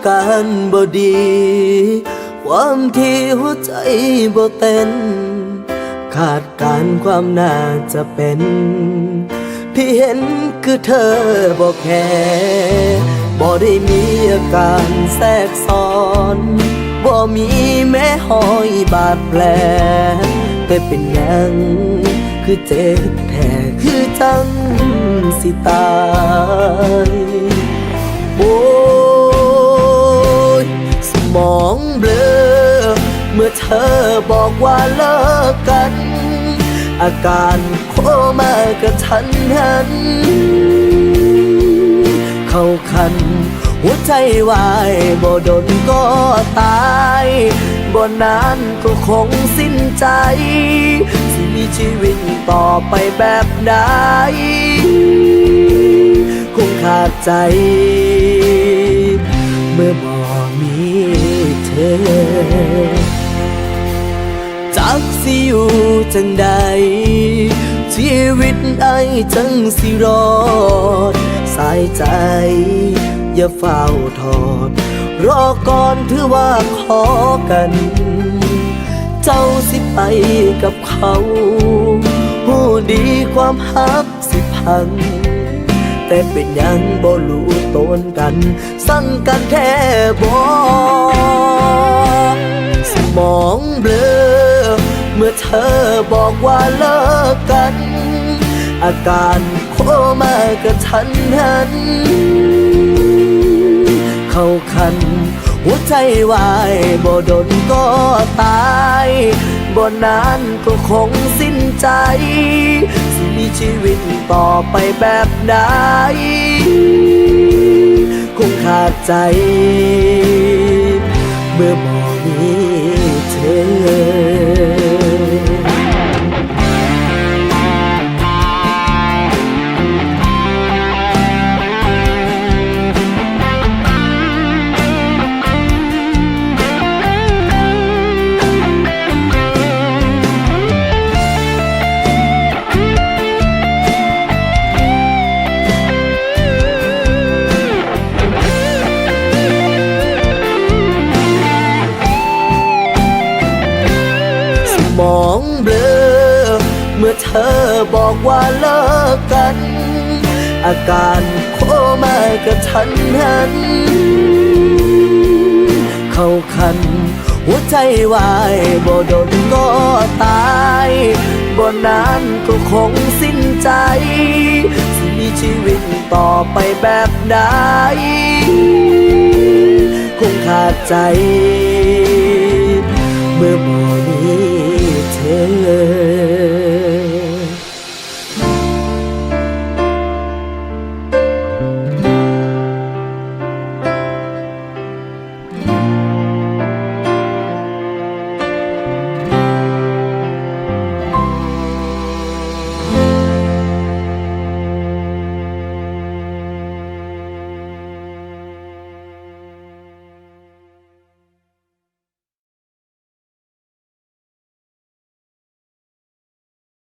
การบ่ดีความที่หัวใจบ่เต้นขาดการความน่าจะเป็นที่เห็นคือเธอบ่แค่บ่ได้มีอาการแทรกซ้อนบ่มีแม้หอยบาดแผลแต่เป็นหยังคือเจ็บแท้คือจังสิตายโอ้ยสมองเบลอเมื่อเธอบอกว่าเลิกกันอาการโคม่ากระทันหันเข้าคันหัวใจวายบ่ดนก็ตายบ่นานก็คงสิ้นใจสิมีชีวิตต่อไปแบบใดคงขาดใจเมื่อบ่มีเธอจักสิอยู่จังใดชีวิตไอ้จังสิรอดสายใจอย่าเฝ้าทอดรอก่อนถือว่าขอกันเจ้าสิไปกับเขาผู้ดีความฮักสิพังแต่เป็นยังบ่รู้ตนกันสั่งกันแท้บ่สมองเบลอเมื่อเธอบอกว่าเลิกกันอาการโคม่ากระทันหันเข้าคันหัวใจวายบ่ดนก็ตายบ่นานก็คงสิ้นใจสิมีชีวิตต่อไปแบบใดคงขาดใจเมื่อบ่มีเธอมองเบลอเมื่อเธอบอกว่าเลิกกันอาการโคม่ากระทันหันเข้าคันหัวใจวายบ่ดนก็ตายบ่นานก็คงสิ้นใจสิมีชีวิตต่อไปแบบใดคงขาดใจ